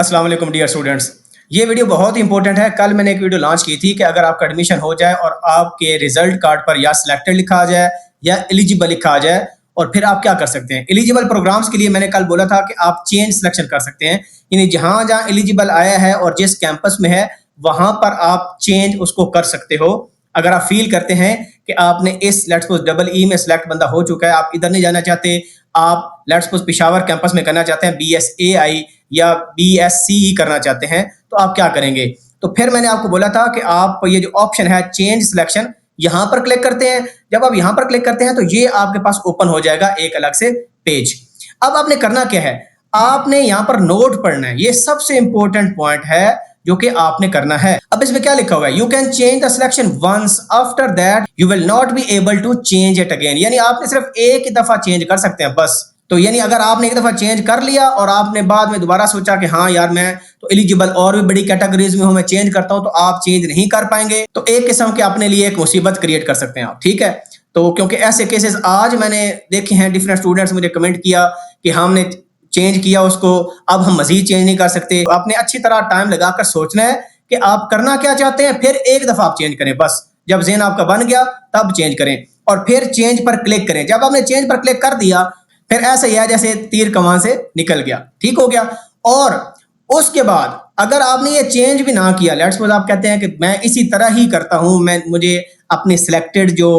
अस्सलाम वालेकुम dear students. ये वीडियो बहुत ही इंपॉर्टेंट है। कल मैंने एक वीडियो लॉन्च की थी कि अगर आपका एडमिशन हो जाए और आपके रिजल्ट कार्ड पर या सिलेक्टेड लिखा आ जाए या एलिजिबल लिखा आ जाए, और फिर आप क्या कर सकते हैं। एलिजिबल प्रोग्राम्स के लिए मैंने कल बोला था कि आप चेंज सिलेक्शन कर सकते हैं, यानी जहां जहां एलिजिबल आया है और जिस कैंपस में है वहां पर आप चेंज उसको कर सकते हो। अगर आप फील करते हैं कि आपने इस लेट्स सपोज डबल ई में सिलेक्ट बंदा हो चुका है, आप इधर नहीं जाना चाहते, आप लेट्स सपोज पेशावर कैंपस में करना चाहते हैं, BSAI या BSCE करना चाहते हैं, तो आप क्या करेंगे। तो फिर मैंने आपको बोला था कि आप ये जो ऑप्शन है चेंज सिलेक्शन, यहां पर क्लिक करते हैं। जब आप यहां पर क्लिक करते हैं तो ये आपके पास ओपन हो जाएगा एक अलग से पेज। अब आपने करना क्या है, आपने यहां पर नोट पढ़ना है। ये सबसे इंपॉर्टेंट पॉइंट है जो कि आपने करना है। अब इसमें क्या लिखा हुआ है, you can change the selection once, after that you will not be able to change it again. यानी आपने सिर्फ एक ही दफा चेंज कर सकते हैं बस। तो यानी अगर आपने एक दफा चेंज कर लिया और आपने बाद में दोबारा सोचा कि हाँ यार मैं तो एलिजिबल और भी बड़ी कैटेगरीज में हूं, मैं चेंज करता हूं, तो आप चेंज नहीं कर पाएंगे। तो एक किस्म के अपने लिए एक मुसीबत क्रिएट कर सकते हैं आप, ठीक है। तो क्योंकि ऐसे केसेस आज मैंने देखे हैं, डिफरेंट स्टूडेंट्स मुझे कमेंट किया कि हमने चेंज किया उसको, अब हम मजीद चेंज नहीं कर सकते। तो आपने अच्छी तरह टाइम लगाकर सोचना है कि आप करना क्या चाहते हैं, फिर एक दफा आप चेंज करें बस। जब ज़हन आपका बन गया तब चेंज करें और फिर चेंज पर क्लिक करें। जब आपने चेंज पर क्लिक कर दिया फिर ऐसा ही है जैसे तीर कमान से निकल गया, ठीक हो गया। और उसके बाद अगर आपने ये चेंज भी ना किया, लेट्स सपोज आप कहते हैं कि मैं इसी तरह ही करता हूं, मुझे अपनी सिलेक्टेड जो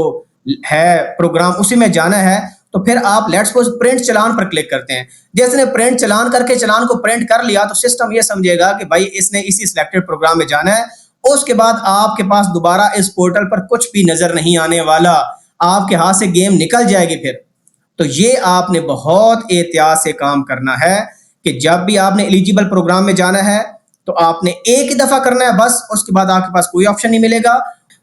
है प्रोग्राम उसी में जाना है, तो फिर आप लेट्स सपोज प्रिंट चलान पर क्लिक करते हैं। जैसे प्रिंट चलान करके चलान को प्रिंट कर लिया तो सिस्टम ये समझेगा कि भाई इसने इसी सिलेक्टेड प्रोग्राम में जाना है। उसके बाद आपके पास दोबारा इस पोर्टल पर कुछ भी नजर नहीं आने वाला, आपके हाथ से गेम निकल जाएगी फिर। तो ये आपने बहुत एहतियात से काम करना है कि जब भी आपने एलिजिबल प्रोग्राम में जाना है तो आपने एक ही दफा करना है बस, उसके बाद आपके पास कोई ऑप्शन नहीं मिलेगा।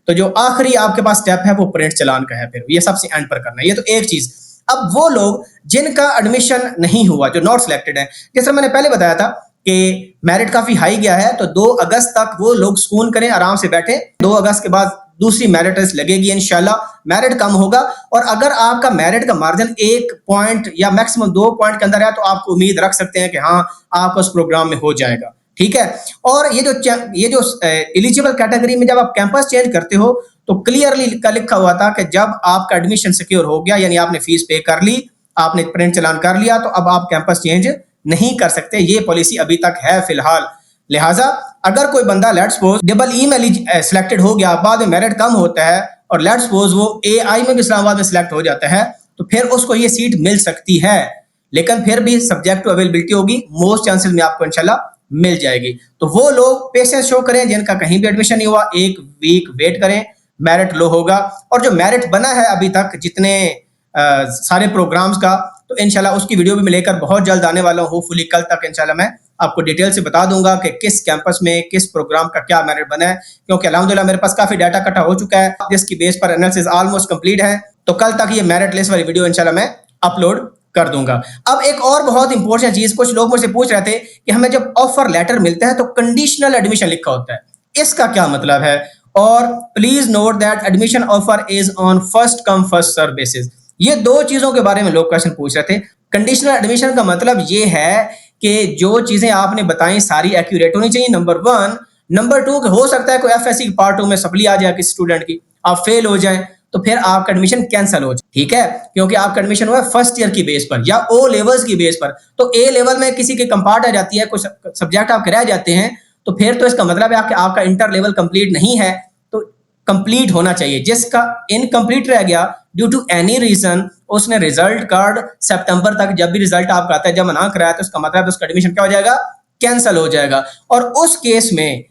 तो जो आखिरी आपके पास स्टेप है वो प्रिंट चलान का है, फिर ये सबसे एंड पर करना है। ये तो एक चीज। अब वो लोग जिनका एडमिशन नहीं हुआ, जो नॉट सिलेक्टेड है, जैसे मैंने पहले बताया था कि मेरिट काफी हाई गया है, तो 2 अगस्त तक वो लोग सुकून करें, आराम से बैठे। 2 अगस्त के बाद दूसरी मेरिट लिस्ट लगेगी इंशाल्लाह। मेरिट कम होगा और अगर आपका मेरिट का मार्जिन 1 पॉइंट या मैक्सिमम 2 पॉइंट के अंदर है तो आपको उम्मीद रख सकते हैं कि हाँ आप उस प्रोग्राम में हो जाएगा, ठीक है। और ये जो एलिजिबल कैटेगरी में जब आप कैंपस चेंज करते हो तो क्लियरली का लिखा हुआ था कि जब आपका एडमिशन सिक्योर हो गया, यानी आपने फीस पे कर ली, आपने प्रिंट चलान कर लिया, तो अब आप कैंपस चेंज नहीं कर सकते। ये पॉलिसी अभी तक है फिलहाल। लिहाजा अगर कोई बंदा लेट्स सपोज डबल ई में सिलेक्टेड हो गया, बाद में मेरिट कम होता है और लेट्स सपोज वो AI में भी इस्लामाबाद में सिलेक्ट हो जाता है, तो फिर उसको ये सीट मिल सकती है, लेकिन फिर भी सब्जेक्ट टू अवेलेबिलिटी होगी। मोस्ट चांसेस में आपको इंशाल्लाह मिल जाएगी। तो वो लोग पेशेंस शो करें जिनका कहीं भी एडमिशन नहीं हुआ, 1 वीक वेट करें, मेरिट लो होगा। और जो मेरिट बना है अभी तक जितने सारे प्रोग्राम्स का, तो इंशाल्लाह उसकी वीडियो भी मैं लेकर बहुत जल्द आने वाला हूँ। होपफुली कल तक इंशाल्लाह मैं आपको डिटेल से बता दूंगा कि किस कैंपस में किस प्रोग्राम का क्या मेरिट बना है, क्योंकि अल्हम्दुलिल्लाह मेरे पास काफी डाटा इकट्ठा हो चुका है जिसकी बेस पर एनालिसिस ऑलमोस्ट कंप्लीट है। तो कल तक ये मेरिट लिस्ट वाली वीडियो इंशाल्लाह मैं अपलोड कर दूंगा। अब एक और बहुत इंपॉर्टेंट चीज, कुछ लोग मुझसे पूछ रहे थे कि हमें जब ऑफर लेटर मिलता है तो कंडीशनल एडमिशन लिखा होता है, इसका क्या मतलब है। और please note that admission offer is on first come first serve basis. ये 2 चीजों के बारे में लोग क्वेश्चन पूछ रहे थे। कंडीशनल एडमिशन का मतलब ये है कि जो चीजें आपने बताई सारी एक्यूरेट होनी चाहिए, नंबर 1। नंबर 2 हो सकता है कोई FSC पार्ट 2 में सप्ली आ जाए किसी स्टूडेंट की, आप फेल हो जाए तो फिर आपका एडमिशन कैंसिल हो जाए, ठीक है, क्योंकि आपका एडमिशन हुआ है फर्स्ट ईयर की बेस पर या O लेवल्स की बेस पर। तो A लेवल में किसी की कंपार्ट आ जाती है, कुछ सब्जेक्ट आपके रह जाते हैं, तो फिर तो इसका मतलब है कि आपका इंटर लेवल कंप्लीट नहीं है, तो कंप्लीट होना चाहिए। जिसका इनकम्प्लीट रह गया ड्यू टू एनी रीजन, उसने रिजल्ट कार्ड सितंबर तक जब भी रिजल्ट आपका आता है जब ना कराया, तो उसका मतलब उसका एडमिशन क्या हो जाएगा, कैंसिल हो जाएगा। और उस केस में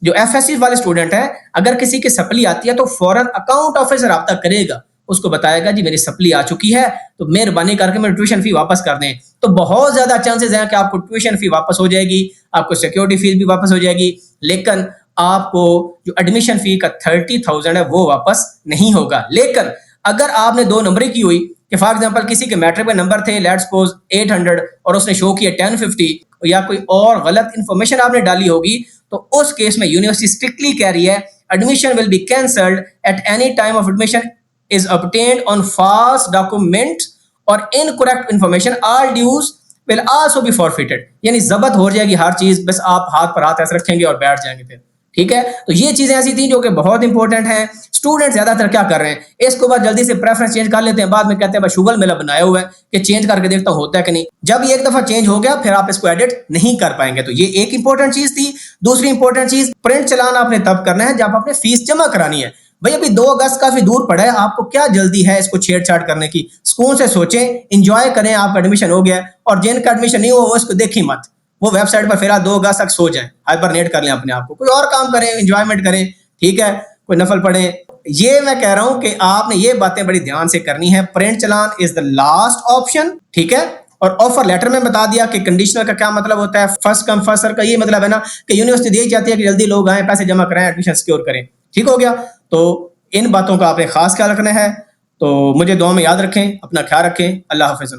जो FSC वाले स्टूडेंट है, अगर किसी की सप्ली आती है तो फौरन अकाउंट ऑफिस से रब्ता करेगा, उसको बताएगा जी मेरी सप्ली आ चुकी है, तो मेहरबानी करके मेरी ट्यूशन फी वापस कर दें। तो बहुत ज्यादा चांसेस हैं कि आपको ट्यूशन फी वापस हो जाएगी, आपको सिक्योरिटी फीस भी वापस हो जाएगी, लेकिन आपको जो एडमिशन फी का 30,000 है वो वापस नहीं होगा। लेकिन अगर आपने 2 नंबरी की हुई कि फॉर एग्जांपल किसी के मैट्रिक में नंबर थे लेट्स सपोज 800 और उसने शो किया 1050, या कोई और गलत इंफॉर्मेशन आपने डाली होगी, तो उस केस में यूनिवर्सिटी स्ट्रिक्टली कह रही है admission will be cancelled at any time of admission is obtained on false document और incorrect information, all dues will also be forfeited, यानी जब्त हो जाएगी हर चीज, बस आप हाथ पर हाथ ऐसे रखेंगे और बैठ जाएंगे फिर। ठीक है, तो ये चीजें ऐसी थी जो कि बहुत इंपॉर्टेंट हैं। स्टूडेंट ज्यादातर क्या कर रहे हैं, इसको बाद जल्दी से प्रेफरेंस चेंज कर लेते हैं, बाद में कहते हैं शुगर मेला बनाया हुआ है कि चेंज करके देखता हूं होता है कि नहीं। जब ये एक दफा चेंज हो गया फिर आप इसको एडिट नहीं कर पाएंगे। तो ये एक इंपॉर्टेंट चीज थी। दूसरी इंपॉर्टेंट चीज, प्रिंट चलाना आपने तब करना है जब आपने फीस जमा करानी है। भाई अभी 2 अगस्त काफी दूर पड़ा है, आपको क्या जल्दी है इसको छेड़छाड़ करने की। सुकून से सोचें, एंजॉय करें, आपका एडमिशन हो गया। और जिनका एडमिशन नहीं हुआ उसको देखी मत, वो वेबसाइट पर फिलहाल 2 अगस्त तक सो जाए, हाइबरनेट कर लें अपने आप को, कोई और काम करें, एंजॉयमेंट करें, ठीक है, कोई नफल पढ़े। ये मैं कह रहा हूं कि आपने ये बातें बड़ी ध्यान से करनी है। Print challan is the last option, ठीक है। और ऑफर लेटर में बता दिया कि कंडीशनल का क्या मतलब होता है। फर्स्ट कम फर्स्ट सर्व का ये मतलब है ना कि यूनिवर्सिटी यही चाहती है कि जल्दी लोग आए, पैसे जमा कराएं, एडमिशन सिक्योर करें। ठीक हो गया, तो इन बातों का आपने खास ख्याल रखना है। तो मुझे दुआ में याद रखें, अपना ख्याल रखें। अल्लाह हाफिज़।